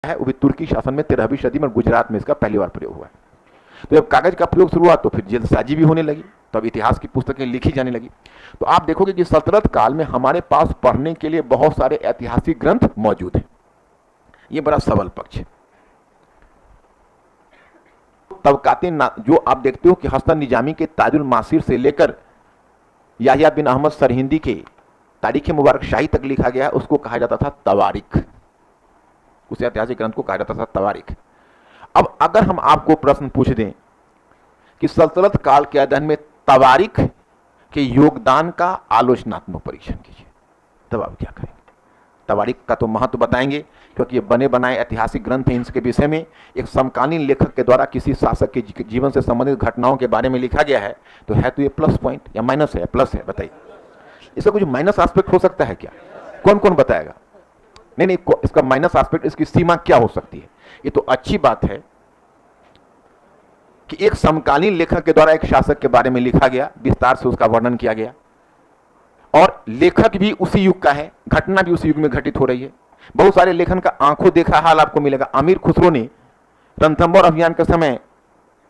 है, वो भी तुर्की शासन में 13वीं सदी में गुजरात में इसका पहली बार प्रयोग हुआ है। तो जब कागज का प्रयोग शुरू हुआ तो फिर जल्दसाजी भी होने लगी, तब इतिहास की पुस्तकें लिखी जाने लगी। तो आप देखोगे कि सल्तनत काल में हमारे पास पढ़ने के लिए बहुत सारे ऐतिहासिक ग्रंथ मौजूद हैं। ये बड़ा सबल पक्ष है। तबकाते जो आप देखते हो कि हसन निजामी के ताजुल मासिर से लेकर याहिया बिन अहमद सरहिंदी के तारीख मुबारक शाही तक लिखा गया, उसको कहा जाता था तवारीख। उस ऐतिहासिक ग्रंथ को कहा जाता था तवारीख। अब अगर हम आपको प्रश्न पूछ दें कि सल्तनत काल के अध्ययन में तवारीख के योगदान का आलोचनात्मक परीक्षण कीजिए, तब आप क्या करेंगे? तवारीख का तो महत्व बताएंगे, क्योंकि ये बने बनाए ऐतिहासिक ग्रंथ हैं। इनके विषय में एक समकालीन लेखक के द्वारा किसी शासक के जीवन से संबंधित घटनाओं के बारे में लिखा गया है, तो ये प्लस पॉइंट या माइनस है? प्लस है। बताइए, इसका कुछ माइनस एस्पेक्ट हो सकता है क्या? कौन कौन बताएगा? नहीं, इसका माइनस एस्पेक्ट, इसकी सीमा क्या हो सकती है? ये तो अच्छी बात है कि एक समकालीन लेखक के द्वारा एक शासक के बारे में लिखा गया, विस्तार से उसका वर्णन किया गया, और लेखक भी उसी युग का है, घटना भी उसी युग में घटित हो रही है। बहुत सारे लेखन का आंखों देखा हाल आपको मिलेगा। अमीर खुसरो ने रणथंबोर अभियान के समय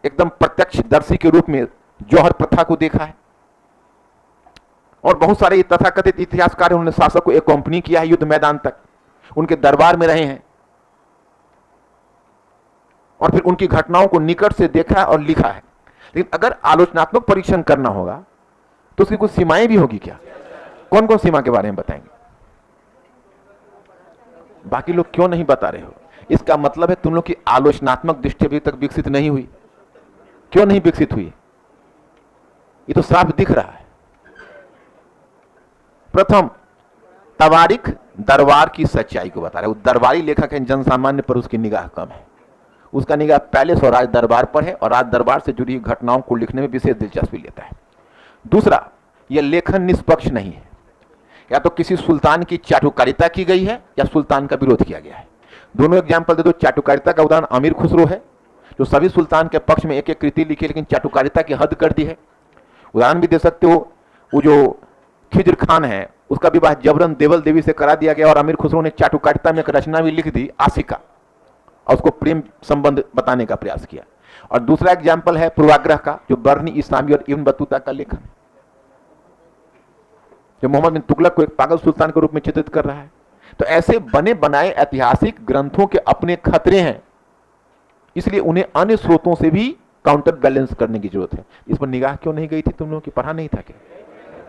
एकदम प्रत्यक्षदर्शी के रूप में जौहर प्रथा को देखा है, और बहुत सारे तथाकथित इतिहासकार उन्होंने शासक को एकम्पनी किया है युद्ध मैदान तक, उनके दरबार में रहे हैं, और फिर उनकी घटनाओं को निकट से देखा है और लिखा है। लेकिन अगर आलोचनात्मक परीक्षण करना होगा तो उसकी कुछ सीमाएं भी होगी क्या? कौन कौन सीमा के बारे में बताएंगे? बाकी लोग क्यों नहीं बता रहे हो? इसका मतलब है तुम लोग की आलोचनात्मक दृष्टि अभी तक विकसित नहीं हुई। क्यों नहीं विकसित हुई? ये तो साफ दिख रहा है। प्रथम, तवारीख दरबार की सच्चाई को बता रहा है। वो दरबारी लेखक है, जनसामान्य पर उसकी निगाह कम है। उसका निगाह पैलेस और राज दरबार पर है, और राज दरबार से जुड़ी घटनाओं को लिखने में विशेष दिलचस्पी लेता है। दूसरा, यह लेखन निष्पक्ष नहीं है। या तो किसी सुल्तान की चाटुकारिता की गई है या सुल्तान का विरोध किया गया है। दोनों एग्जाम्पल दे दो। चाटुकारिता का उदाहरण अमीर खुसरो है, जो सभी सुल्तान के पक्ष में एक एक कृति लिखी, लेकिन चाटुकारिता की हद कर दी है। उदाहरण भी दे सकते हो, वो जो खिज्र खान है, उसका विवाह जबरन देवल देवी से करा दिया गया, और अमीर खुसरो ने चाटुकारिता में एक रचना भी लिख दी, आशिका, और उसको प्रेम संबंध बताने का प्रयास किया। और दूसरा एग्जाम्पल है पूर्वाग्रह का, जो बर्नी इस्लामी और इब्न बतूता का लेखन, जो मोहम्मद बिन तुगलक को एक पागल सुल्तान के रूप में चित्रित कर रहा है। तो ऐसे बने बनाए ऐतिहासिक ग्रंथों के अपने खतरे हैं, इसलिए उन्हें अन्य स्रोतों से भी काउंटर बैलेंस करने की जरूरत है। इस पर निगाह क्यों नहीं गई थी तुम लोगों की? पढ़ा नहीं था क्या?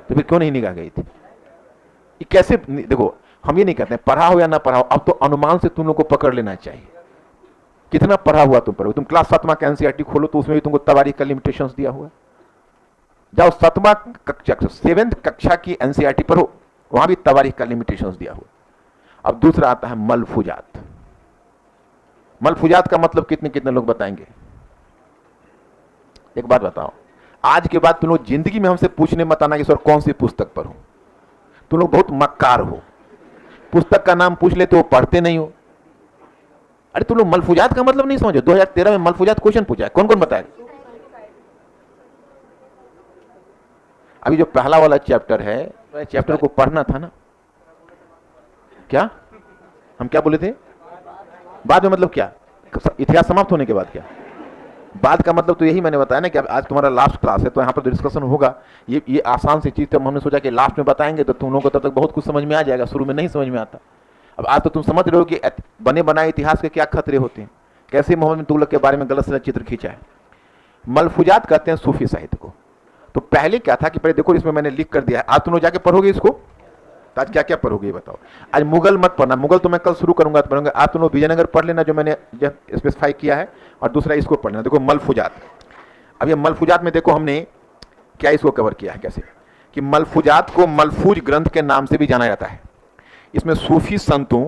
तो फिर क्यों नहीं निगाह गई थी? ये कैसे? देखो, हम ये नहीं कहते पढ़ा हो या ना पढ़ा हो, अब तो अनुमान से तुम लोग को पकड़ लेना चाहिए कितना पढ़ा हुआ तुम पर। तुम क्लास 7वां का एनसीईआरटी खोलो तो उसमें भी तुमको तवारीख का लिमिटेशंस दिया हुआ है। जाओ 7वां कक्षा 7th कक्षा की एनसीईआरटी पढ़ो, वहां भी तवारीख का लिमिटेशंस दिया हुआ। अब दूसरा आता है मलफूजात। मलफूजात का मतलब कितने कितने लोग बताएंगे? एक बात बताओ, आज के बाद तुम लोग जिंदगी में हमसे पूछने मत आना कि सर कौन सी पुस्तक पढ़ो। तुम लोग बहुत मक्कार हो, पुस्तक का नाम पूछ लेते हो, पढ़ते नहीं हो। अरे तुम लोग मलफूजात का मतलब नहीं समझो। 2013 में मलफूजात क्वेश्चन पूछा है, कौन कौन बताएगा? अभी जो पहला वाला चैप्टर है, चैप्टर को पढ़ना था ना। क्या हम क्या बोले थे? बाद में मतलब क्या? इतिहास समाप्त होने के बाद क्या? बाद का मतलब तो यही मैंने बताया ना कि आज तुम्हारा लास्ट क्लास है, तो यहाँ पर तो डिस्कशन होगा। ये आसान सी चीज, तो हमने सोचा कि लास्ट में बताएंगे तो तुम लोगों को तब तक बहुत कुछ समझ में आ जाएगा, शुरू में नहीं समझ में आता। अब आज तो तुम समझ रहे हो कि बने बनाए इतिहास के क्या खतरे होते हैं, कैसे मोहम्मद बिन तुगलक के बारे में गलत से चित्र खींचा है। मलफूजात कहते हैं सूफी साहित्य को। तो पहले क्या था कि पहले देखो, इसमें मैंने लिख कर दिया है, आज तुम लोग जाके पढ़ोगे इसको। तो आज क्या क्या पढ़ोगे ये बताओ? आज मुगल मत पढ़ना, मुगल तो मैं कल शुरू करूंगा तो पढ़ूंगा। आज तुम लोग विजयनगर पढ़ लेना जो मैंने स्पेसिफाई किया है, और दूसरा इसको पढ़ लेना। देखो मलफूजात, अब ये मलफूजात में देखो हमने क्या इसको कवर किया है, कैसे कि मलफूजात को मलफूज ग्रंथ के नाम से भी जाना जाता है। इसमें सूफी संतों,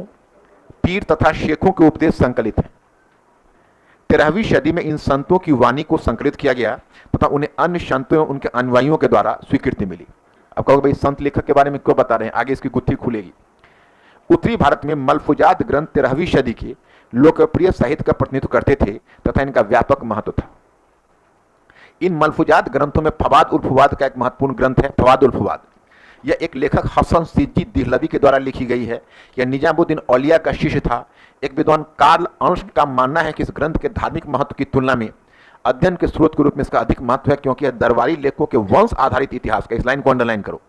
पीर तथा शेखों के उपदेश संकलित हैं। 13वीं सदी में इन संतों की वाणी को संकलित किया गया तथा उन्हें अन्य संतों एवं उनके अनुयायियों के द्वारा स्वीकृति मिली। अब कहोगे भाई संत लेखक के बारे में क्यों बता रहे हैं, आगे इसकी गुत्थी खुलेगी। उत्तरी भारत में मलफूजात ग्रंथ 13वीं सदी के लोकप्रिय साहित्य का प्रतिनिधित्व करते थे तथा इनका व्यापक महत्व था। इन मलफूजात ग्रंथों में फवाद उल फुवाद का एक महत्वपूर्ण ग्रंथ है, फवाद उल फुवाद। यह एक लेखक हसन सिद्दी दिहलवी के द्वारा लिखी गई है। यह निजामुद्दीन औलिया का शिष्य था। एक विद्वान कार्ल अर्न्स्ट का मानना है कि इस ग्रंथ के धार्मिक महत्व की तुलना में अध्ययन के स्रोत के रूप में इसका अधिक महत्व है, क्योंकि यह दरबारी लेखकों के वंश आधारित इतिहास का, इस लाइन को अंडरलाइन करो,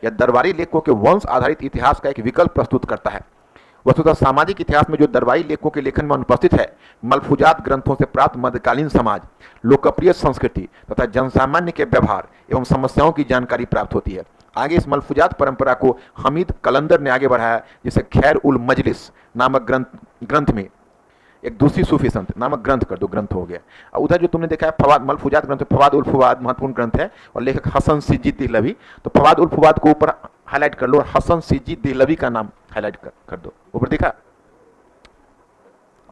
यह दरबारी लेखकों के वंश आधारित इतिहास का एक विकल्प प्रस्तुत करता है। वस्तुतः सामाजिक इतिहास में जो दरबारी लेखकों के लेखन में अनुपस्थित है, मलफूजात ग्रंथों से प्राप्त मध्यकालीन समाज, लोकप्रिय संस्कृति तथा जनसामान्य के व्यवहार एवं समस्याओं की जानकारी प्राप्त होती है। आगे इस मलफूजात परंपरा को हमीद कलंदर ने आगे बढ़ाया, जिसे खैर उल मजलिस नामक ग्रंथ में एक दूसरी सूफी संत नामक ग्रंथ कर दो, ग्रंथ हो गया। उधर जो तुमने देखा है फवाद, मलफूजात ग्रंथ, फवाद उल फवाद महत्वपूर्ण ग्रंथ है और लेखक हसन सिज्जी देहलवी, तो फवाद उल फवाद को ऊपर हाईलाइट कर लो और हसन सिज्जी देहलवी का नाम हाईलाइट कर दो। ऊपर देखा,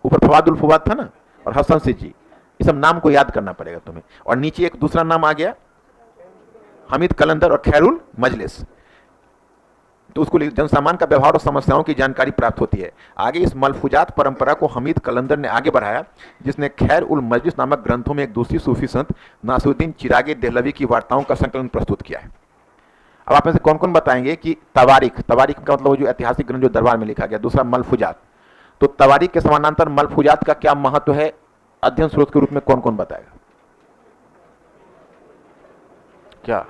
ऊपर फवाद उल फवाद था ना और हसन सिज्जी, ये सब नाम को याद करना पड़ेगा तुम्हें। और नीचे एक दूसरा नाम आ गया हमीद कलंदर और खैरुल मजलिस, तो उसको जनसामान्य का व्यवहार और समस्याओं की जानकारी प्राप्त होती है। आगे इस मलफूजात परंपरा को हमीद कलंदर ने आगे बढ़ाया, जिसने खैर उल मजलिस नामक ग्रंथों में एक दूसरी सूफी संत नासिरुद्दीन चिरागे देहलवी की वार्ताओं का संकलन प्रस्तुत किया है। अब आप में से कौन कौन बताएंगे कि तवारीख, तवारीख का मतलब जो ऐतिहासिक ग्रंथ जो दरबार में लिखा गया, दूसरा मलफूजात, तो तवारीख के समानांतर मलफूजात का क्या महत्व है अध्ययन स्रोत के रूप में, कौन कौन बताएगा? क्या,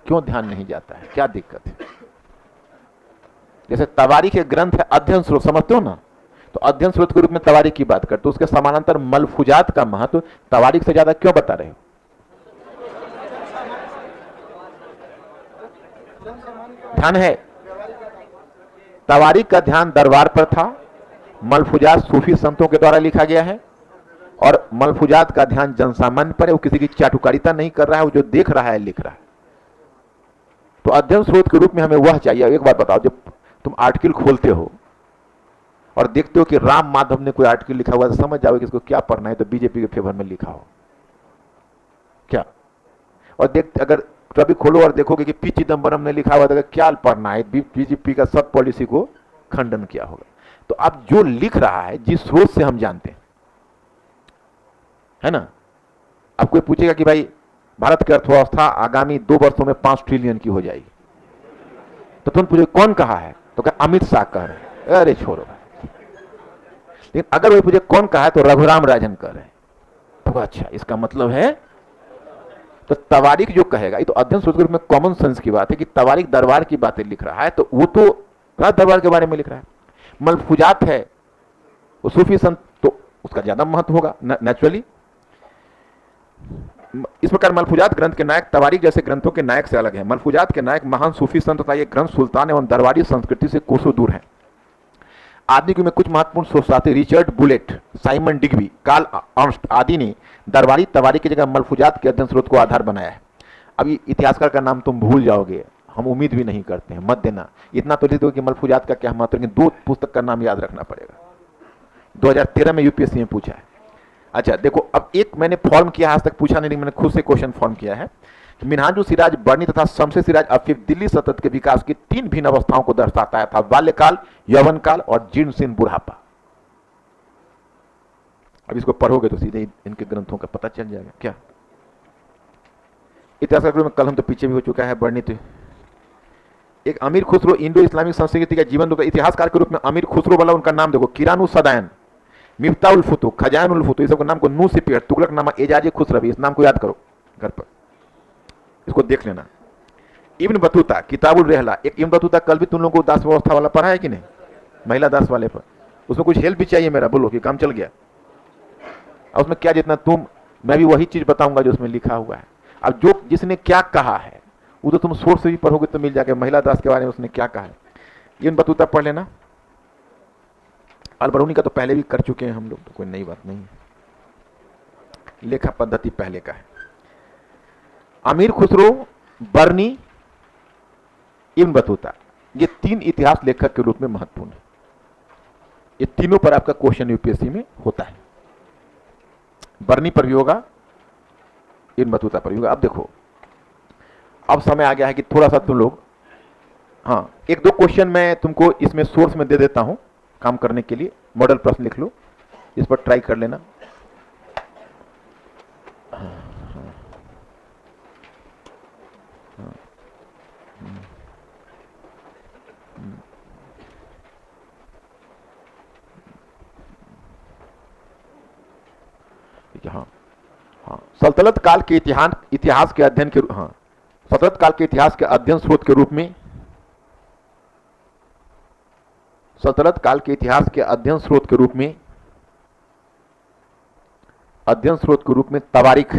क्यों ध्यान नहीं जाता है, क्या दिक्कत है? जैसे तवारीख एक ग्रंथ है, अध्ययन स्रोत, समझते हो ना, तो अध्ययन स्रोत के रूप में तवारीख की बात करते, तो उसके समानांतर मलफूजात का महत्व तवारीख से ज्यादा क्यों बता रहे हो? ध्यान है, तवारीख का ध्यान दरबार पर था, मलफूजात सूफी संतों के द्वारा लिखा गया है, और मलफूजात का ध्यान जनसामान्य पर है, वो किसी की चाटुकारिता नहीं कर रहा है, वो जो देख रहा है लिख रहा है। तो अध्ययन स्रोत के रूप में हमें वह चाहिए। एक बात बताओ, जब तुम आर्टिकल खोलते हो और देखते हो कि राम माधव ने कोई आर्टिकल लिखा हुआ, तो समझ जाओगे कि इसको क्या पढ़ना है, तो बीजेपी के फेवर में लिखा हो क्या। और देख, अगर कभी खोलो और देखोगे कि पी चिदम्बरम ने लिखा हुआ, तो क्या पढ़ना है, बीजेपी का सब पॉलिसी को खंडन किया होगा। तो अब जो लिख रहा है, जिस स्रोत से हम जानते हैं, है ना, अब कोई पूछेगा कि भाई भारत की अर्थव्यवस्था आगामी 2 वर्षों में 5 ट्रिलियन की हो जाएगी, तो तुम पूछे कौन कहा है, तो क्या अमित शाह कह रहे हैं, अरे छोड़ो। लेकिन अगर वही पूछे कौन कहा है, तो रघुराम राजन कह रहे हैं, तो अच्छा, इसका मतलब है, तो तवारीख जो कहेगा, ये तो अध्ययन स्रोत के रूप में कॉमन सेंस की बात है कि तवारीख दरबार की बातें लिख रहा है, तो वो तो दरबार के बारे में लिख रहा है। मलफूजात है वो सूफी संत, तो उसका ज्यादा महत्व होगा नेचुरली। इस प्रकार मलफूजात ग्रंथ के नायक तवारीख जैसे ग्रंथों के नायक से अलग है। मलफूजात के नायक महान सूफी संत तथा ये ग्रंथ सुल्तान एवं दरबारी संस्कृति से कोसों दूर हैं। आदि में कुछ महत्वपूर्ण शोधकर्ता Richard Bullet, Simon Digby, Karl Ernst आदि ने दरबारी तवारीख की जगह मलफूजात के अध्ययन स्रोत को आधार बनाया है। अभी इतिहासकार का नाम तुम भूल जाओगे, हम उम्मीद भी नहीं करते हैं, मत देना। इतना तो लिख दो कि मलफूजात का क्या महत्व है, 2 पुस्तक का नाम याद रखना पड़ेगा। 2013 में यूपीएससी में पूछा है। अच्छा देखो, अब एक मैंने फॉर्म किया, आज तक पूछा नहीं, मैंने खुद से क्वेश्चन फॉर्म किया है कि मिनहाजुल सिराज बरनी तथा शमसे सिराज अफीफ दिल्ली सतत के विकास की 3 भिन्न अवस्थाओं को दर्शाता है, था बाल्यकाल, यौवन काल और जीर्ण बुढ़ापा। अब इसको पढ़ोगे तो सीधे इनके ग्रंथों का पता चल जाएगा। क्या इतिहास में कल हम तो पीछे भी हो चुका है, बरनी तो एक अमीर खुसरो इंडो इस्लामिक संस्कृति का जीवन, इतिहासकार के रूप में अमीर खुसरो वाला उनका नाम देखो, किरानु सदायन, मिफ्ता उल फुतूह, खजान उल फुतूह, इस सबका नाम को नू सिपियर, तुगलक नामा, एजाज खुसरवी, इस नाम को याद करो घर पर, इसको देख लेना। इब्न बतूता, किताबुल रहला, एक इब्न बतूता कल भी तुम लोगों को दास व्यवस्था वाला पढ़ा है कि नहीं, महिला दास वाले पर, उसमें कुछ हेल्प भी चाहिए मेरा, बोलो कि काम चल गया। और उसमें क्या जितना तुम, मैं भी वही चीज बताऊंगा जो उसमें लिखा हुआ है। अब जो जिसने क्या कहा है वो तो तुम सोर्स से भी पढ़ोगे तो मिल जाएगा, महिला दास के बारे में उसने क्या कहा है, इब्न बतूता पढ़ लेना। अलबरूनी का तो पहले भी कर चुके हैं हम लोग, तो कोई नई बात नहीं है, लेखा पद्धति पहले का है। अमीर खुसरो, बरनी, इब्न बतूता, ये 3 इतिहास लेखक के रूप में महत्वपूर्ण है। ये तीनों पर आपका क्वेश्चन यूपीएससी में होता है, बरनी पर भी होगा, इब्न बतूता पर भी होगा। अब देखो, अब समय आ गया है कि थोड़ा सा तुम लोग, हाँ 1-2 क्वेश्चन मैं तुमको इसमें सोर्स में दे देता हूं काम करने के लिए, मॉडल प्रश्न लिख लो, इस पर ट्राई कर लेना। ठीक है। हाँ हाँ, सल्तनत काल के इतिहास के अध्ययन के, हाँ, सल्तनत काल के इतिहास के अध्ययन स्रोत के रूप में, सल्तनत काल के इतिहास के अध्ययन स्रोत के रूप में, अध्ययन स्रोत के रूप में तवारीख,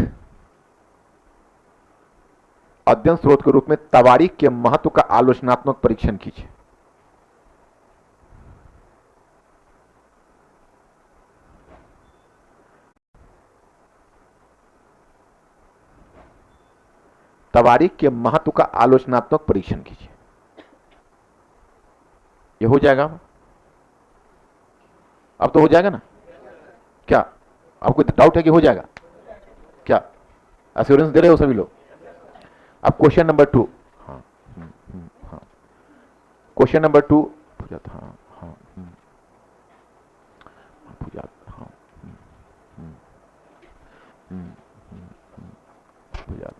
अध्ययन स्रोत के रूप में तवारीख के महत्व का आलोचनात्मक परीक्षण कीजिए। तवारीख के महत्व का आलोचनात्मक परीक्षण कीजिए। ये हो जाएगा? अब तो हो जाएगा ना? क्या आपको डाउट है कि हो जाएगा? क्या एश्योरेंस दे रहे हो सभी लोग? अब क्वेश्चन नंबर 2। हाँ हाँ, क्वेश्चन नंबर 2। हाँ हाँ पूजा, हाँ पूजा,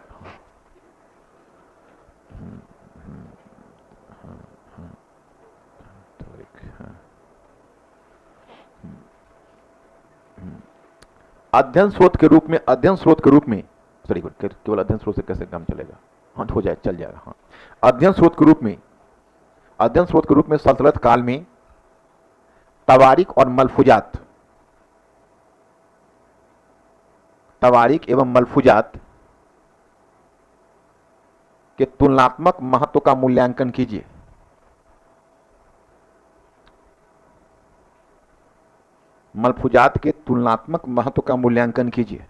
अध्ययन स्रोत के रूप में, अध्ययन स्रोत के रूप में, सॉरी केवल अध्ययन स्रोत से कैसे काम चलेगा? हाँ हो जाए, चल जाएगा। हाँ, अध्ययन स्रोत के रूप में, अध्ययन स्रोत के रूप में सल्तनत काल में तवारीख और मलफूजात, तवारीख एवं मलफूजात के तुलनात्मक महत्व का मूल्यांकन कीजिए। मलफूजात के तुलनात्मक महत्व का मूल्यांकन कीजिए।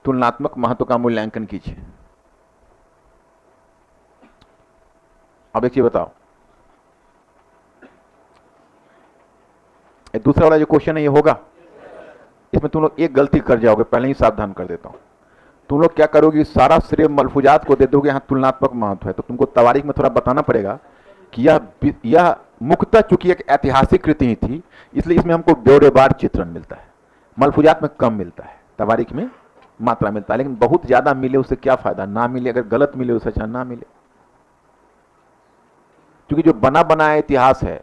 तुलनात्मक महत्व का मूल्यांकन कीजिए। अब एक चीज बताओ, दूसरा वाला जो क्वेश्चन है ये होगा, इसमें तुम लोग एक गलती कर जाओगे, पहले ही सावधान कर देता हूं। तुम लोग क्या करोगे, सारा श्रेय मलफूजात को दे दोगे, यहां तुलनात्मक महत्व है, तो तुमको तवारीख में थोड़ा बताना पड़ेगा कि यह मुख्यतः चूंकि एक ऐतिहासिक कृति ही थी, इसलिए इसमें हमको ब्यौरेवार चित्रण मिलता है। मलफूजात में कम मिलता है, तवारीख में मात्रा मिलता है, लेकिन बहुत ज्यादा मिले उससे क्या फायदा, ना मिले, अगर गलत मिले उससे अच्छा ना मिले। क्योंकि जो बना बनाया इतिहास है,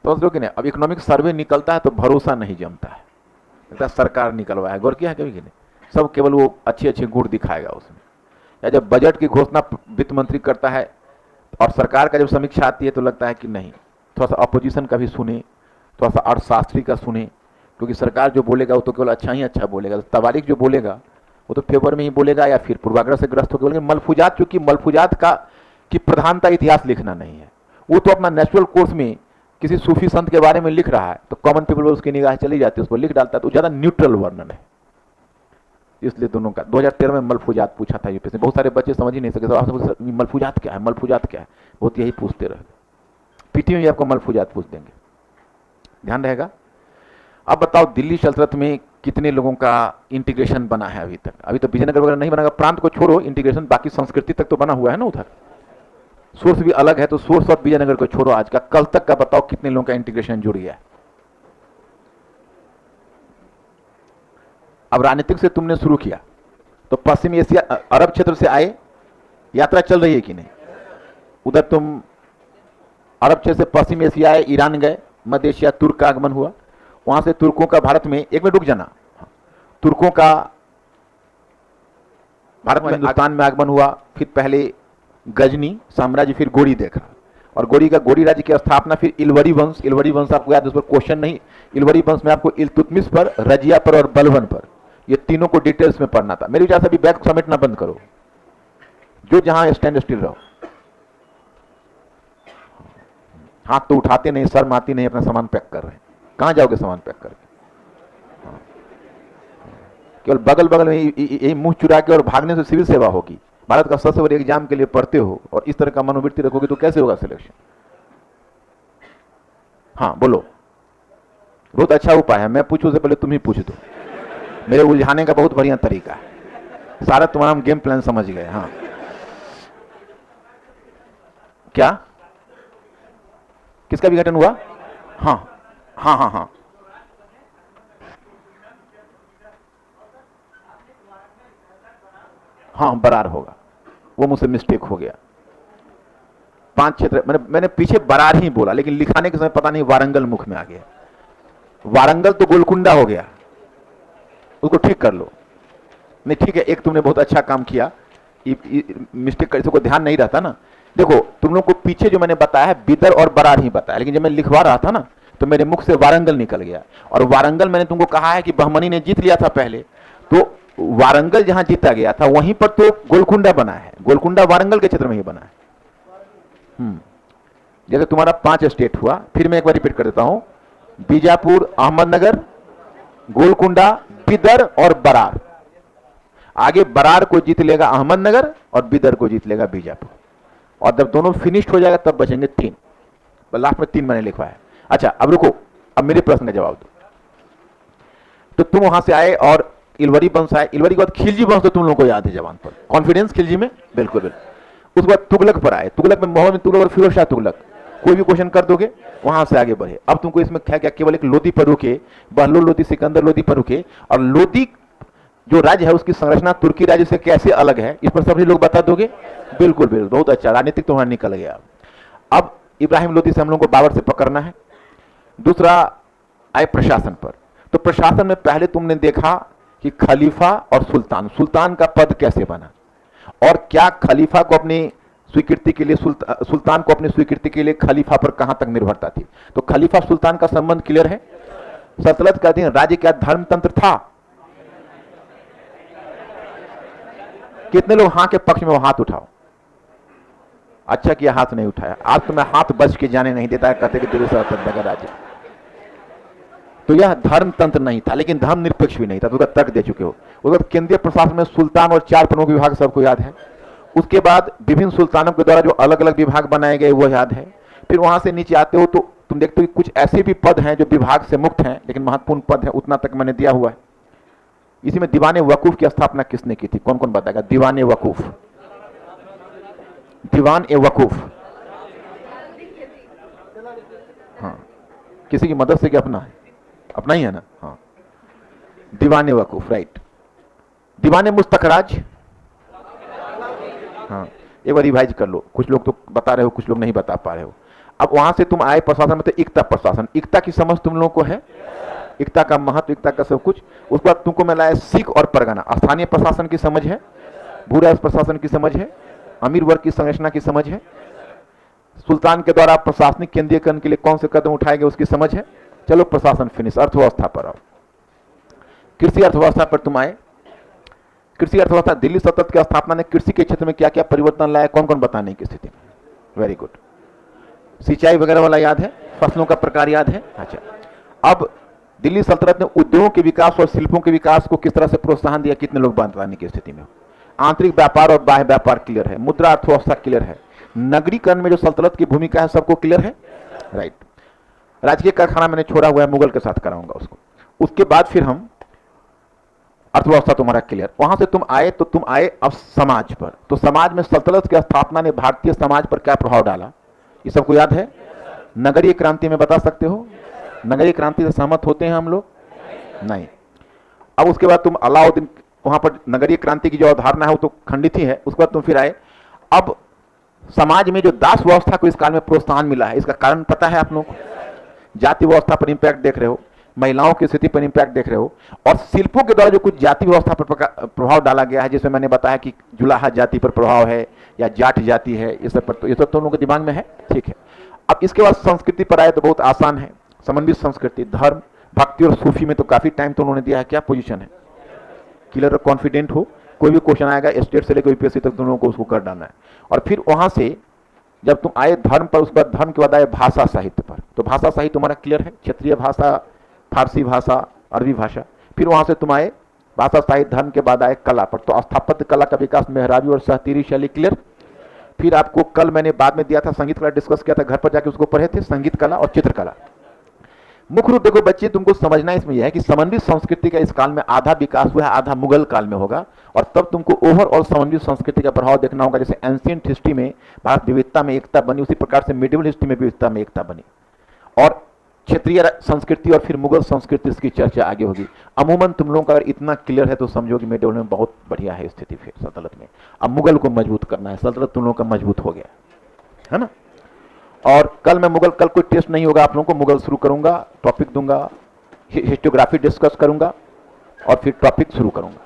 तो समझ लो कि नहीं, अब इकोनॉमिक सर्वे निकलता है तो भरोसा नहीं जमता है, लगता सरकार निकलवाया है, गौर किया है कभी कि नहीं? सब केवल वो अच्छे अच्छे गुण दिखाएगा उसमें। या जब बजट की घोषणा वित्त मंत्री करता है और सरकार का जब समीक्षा आती है तो लगता है कि नहीं, थोड़ा सा अपोजिशन का भी सुने, थोड़ा सा अर्थशास्त्री का सुने, क्योंकि सरकार जो बोलेगा वो तो केवल अच्छा ही अच्छा बोलेगा। तवारीख जो बोलेगा वो तो फेवर में ही बोलेगा या फिर पूर्वाग्रह से ग्रस्त होकर बोलेंगे। मलफूजात, चूंकि मलफूजात का की प्रधानता इतिहास लिखना नहीं है, वो तो अपना नेचुरल कोर्स में किसी सूफी संत के बारे में लिख रहा है, तो कॉमन पीपल उसकी निगाह चली जाती है, उसको लिख डालता है, तो ज्यादा न्यूट्रल वर्णन है। इसलिए दोनों का 2013 में मलफूजात पूछा था यूपीएससी, बहुत सारे बच्चे समझ ही नहीं सके, मलफूजात क्या है, मलफूजात क्या है, बहुत यही पूछते रहे। पीटी में आपको मलफूजात पूछ देंगे, ध्यान रहेगा। अब बताओ दिल्ली सल्तनत में कितने लोगों का इंटीग्रेशन बना है अभी तक? अभी तो विजयनगर वगैरह नहीं बना, प्रांत को छोड़ो, इंटीग्रेशन बाकी संस्कृति तक तो बना हुआ है ना, उधर सोर्स भी अलग है, तो सोर्स ऑफ विजयनगर को छोड़ो, आज का कल तक का बताओ कितने लोगों का इंटीग्रेशन जुड़ गया है। अब राजनीतिक से तुमने शुरू किया तो पश्चिम एशिया, अरब क्षेत्र से आए, यात्रा चल रही है कि नहीं? उधर तुम अरब क्षेत्र से पश्चिम एशिया आए, ईरान गए, मध्य एशिया, तुर्क का आगमन हुआ, वहां से तुर्कों का भारत में, एक मिनट रुक जाना, तुर्कों का भारत में, हिंदुस्तान में आगमन हुआ, फिर पहले गजनी साम्राज्य, फिर गोरी देखा, और गोरी का गोरी राज्य की स्थापना, फिर इलवरी वंश, इलवरी वंश आपको याद है, उस पर क्वेश्चन नहीं, इलवरी वंश में आपको इल्तुतमिश पर, रजिया पर और बलबन पर, ये तीनों को डिटेल्स में पढ़ना था। मेरी वजह से अभी बैग समेटना बंद करो, जो जहां स्टैंड स्टिल रहो, हाथ तो उठाते नहीं, शर्म आती नहीं, अपना सामान पैक कर रहे हैं, कहां जाओगे सामान पैक करके? केवल बगल बगल में यही मुंह चुरा के और भागने से सिविल सेवा होगी। भारत का सबसे बड़े एग्जाम के लिए पढ़ते हो और इस तरह का मनोवृत्ति रखोगे तो कैसे होगा सिलेक्शन? हाँ बोलो, बहुत अच्छा उपाय है, मैं पूछूं से पहले तुम ही पूछ दो, मेरे उलझाने का बहुत बढ़िया तरीका है, सारा तुम्हारा हम गेम प्लान समझ गए। हाँ क्या, किसका विघटन हुआ? हाँ हाँ हाँ हाँ, हाँ बरार होगा, वो मुझसे मिस्टेक हो गया। 5 क्षेत्र, मैंने पीछे बरार ही बोला, लेकिन लिखाने के समय पता नहीं वारंगल मुख में आ गया। वारंगल तो गोलकुंडा हो गया, उसको ठीक कर लो। नहीं ठीक है, एक तुमने बहुत अच्छा काम किया, मिस्टेक कर, को ध्यान नहीं रहता ना। देखो तुम लोग को पीछे जो मैंने बताया है बिदर और बरार ही बताया, लेकिन जब मैं लिखवा रहा था ना तो मेरे मुख से वारंगल निकल गया। और वारंगल मैंने तुमको कहा है कि बहमनी ने जीत लिया था पहले, तो वारंगल जहां जीता गया था वहीं पर तो गोलकुंडा बना है। गोलकुंडा वारंगल के क्षेत्र में ही बना है। जैसे तुम्हारा 5 स्टेट हुआ, फिर मैं एक बार रिपीट कर देता हूं, बीजापुर, अहमदनगर, गोलकुंडा, बिदर और बरार। आगे बरार को जीत लेगा अहमदनगर और बिदर को जीत लेगा बीजापुर। और जब दोनों फिनिश्ड हो जाएगा तब बचेंगे 3। लास्ट में 3 मैंने लिखवा है। अच्छा अब रुको, अब मेरे प्रश्न का जवाब दो। तो तुम वहां से आए और इलवरी वंश आए, इलवरी के बाद खिलजी वंश तो तुम लोगों को याद है जवान पर, कॉन्फिडेंस खिलजी में, बिल्कुल बिल्कुल। उसके बाद तुगलक पर आए, तुगलक में मोहम्मद तुगलक और फिरोज शाह तुगलक। कोई भी क्वेश्चन कर दोगे, वहां से आगे बढ़े। अब तुमको इसमें क्या क्या, केवल एक लोदी पर रुके, बहलोल लोदी, सिकंदर लोदी पर रुके, और लोदी जो राज्य है उसकी संरचना तुर्की राज्य से कैसे अलग है इस पर सभी लोग बता दोगे। बिल्कुल बिल्कुल, बहुत अच्छा, राजनीतिक तुम्हारा निकल गया। अब इब्राहिम लोदी से हम लोग को बाबर से पकड़ना है। दूसरा आए प्रशासन पर। तो प्रशासन में पहले तुमने देखा कि खलीफा और सुल्तान, सुल्तान का पद कैसे बना, और क्या खलीफा को अपनी स्वीकृति के लिए सुल्तान को अपनी स्वीकृति के लिए खलीफा पर कहां तक निर्भरता थी। तो खलीफा सुल्तान का संबंध क्लियर है। सल्तनत का अधीन राज्य क्या धर्मतंत्र था? कितने लोग हां के पक्ष में वो हाथ उठाओ। अच्छा किया हाथ नहीं उठाया, आज तो मैं हाथ बच के जाने नहीं देता है, कहते कि तेरे साथ राज्य। तो यह धर्मतंत्र नहीं था, लेकिन धर्म निरपेक्ष भी नहीं था, तो उसका तर्क दे चुके हो। उसके बाद केंद्रीय प्रशासन में सुल्तान और 4 प्रमुख विभाग सबको याद है। उसके बाद विभिन्न सुल्तानों के द्वारा जो अलग अलग विभाग बनाए गए वो याद है। फिर वहां से नीचे आते हो तो तुम देखते हो कि कुछ ऐसे भी पद हैं जो विभाग से मुक्त हैं लेकिन महत्वपूर्ण पद है, उतना तक मैंने दिया हुआ है। इसी में दीवाने वकूफ की स्थापना किसने की थी, कौन कौन बताएगा? दीवाने वकूफ, दीवान ए वकूफ, हाँ किसी की मदद से क्या अपना है? अपना ही है ना, हाँ। दीवाने वकूफ, राइट। दीवाने मुस्तखराज, हाँ एक बार रिवाइज कर लो, कुछ लोग तो बता रहे हो कुछ लोग नहीं बता पा रहे हो। अब वहां से तुम आए प्रशासन में, तो इकता प्रशासन, इकता की समझ तुम लोगों को है, इकता का महत्व, इकता का सब कुछ। उसके बाद तुमको मैं लाया सिख और परगना, स्थानीय प्रशासन की समझ है, भूराज प्रशासन की समझ है, अमीर वर्ग की संरचना की समझ है, सुल्तान के द्वारा प्रशासनिक केंद्रीकरण के लिए कौन से कदम उठाए गए उसकी समझ है। चलो प्रशासन फिनिश, अर्थव्यवस्था पर आओ। कृषि अर्थव्यवस्था पर तुम आए। कृषि अर्थव्यवस्था, दिल्ली सल्तनत की स्थापना ने कृषि के क्षेत्र में क्या क्या परिवर्तन लाया, कौन कौन बताने की स्थिति में? Very good. सिंचाई वगैरह वाला याद है, फसलों का प्रकार याद है। अच्छा अब दिल्ली सल्तनत ने उद्योगों के विकास और शिल्पों के विकास को किस तरह से प्रोत्साहन दिया, कितने लोग बताने की स्थिति में? आंतरिक व्यापार और बाह्य व्यापार क्लियर है, मुद्रा अर्थव्यवस्था क्लियर है, नगरीकरण में जो सल्तनत की भूमिका है सबको क्लियर है, राइट। राजकीय कारखाना मैंने छोड़ा हुआ है, मुगल के साथ कराऊंगा उसको। उसके बाद फिर हम अर्थव्यवस्था तुम्हारा क्लियर। वहां से तुम आए तो तुम आए अब समाज पर। तो समाज में सल्तनत की स्थापना ने भारतीय समाज पर क्या प्रभाव डाला, ये सबको याद है। नगरीय क्रांति में बता सकते हो? नगरीय क्रांति से सहमत होते हैं हम लोग? नहीं। अब उसके बाद तुम अलाउद्दीन, वहां पर नगरीय क्रांति की जो अवधारणा है वो तो खंडित ही है। उसके बाद तुम फिर आए। अब समाज में जो दास व्यवस्था को इस काल में प्रोत्साहन मिला है, इसका कारण पता है आप लोग? जाति व्यवस्था पर इंपैक्ट देख रहे हो, महिलाओं की स्थिति पर इंपैक्ट देख रहे हो, और शिल्पों के द्वारा जो कुछ जाति व्यवस्था पर प्रभाव डाला गया है, जिसमें मैंने बताया कि जुलाहा जाति पर प्रभाव है या जाट जाति है, ये सब पर, ये सब तो लोगों के दिमाग में है, ठीक है। अब इसके बाद संस्कृति पर आए तो बहुत आसान है, समन्वित संस्कृति, धर्म, भक्ति और सूफी में तो काफी टाइम तो उन्होंने दिया है। क्या पोजीशन है? क्लियर और कॉन्फिडेंट हो, कोई भी क्वेश्चन आएगा स्टेट से लेकर यूपीएससी तक दोनों को उसको कर डालना है। और फिर वहां से जब तुम आए धर्म पर, उसके बाद धर्म के बाद आए भाषा साहित्य पर। तो भाषा साहित्य तुम्हारा क्लियर है, क्षेत्रीय भाषा, फारसी भाषा, अरबी भाषा। फिर वहां से तुम आए भाषा साहित्य, धर्म के बाद आए कला पर। तो स्थापत्य कला का विकास, मेहराबी और सहतीरी शैली क्लियर। फिर आपको कल मैंने बाद में दिया था संगीत कला, डिस्कस किया था, घर पर जाके उसको पढ़े थे, संगीत कला और चित्रकला। मुख्य रूप देखो बच्चे, तुमको समझना इसमें यह है कि समन्वित संस्कृति का इस काल में आधा विकास हुआ है, आधा मुगल काल में होगा। और तब तुमको ओवरऑल समन्वित संस्कृति का प्रभाव देखना होगा। जैसे एंशिएंट हिस्ट्री में भारत विविधता में एकता बनी, उसी प्रकार से मिडिवल हिस्ट्री में विविधता में एकता बनी। और क्षेत्रीय संस्कृति और फिर मुगल संस्कृति, इसकी चर्चा आगे होगी। अमूमन तुम लोगों का अगर इतना क्लियर है तो समझो कि मिडिवल में बहुत बढ़िया है स्थिति। फिर सल्तनत में अब मुगल को मजबूत करना है, सल्तनत तुम लोगों का मजबूत हो गया है ना। और कल मैं मुगल, कल कोई टेस्ट नहीं होगा आप लोगों को, मुगल शुरू करूंगा, टॉपिक दूंगा, हिस्टोग्राफी डिस्कस करूंगा और फिर टॉपिक शुरू करूंगा।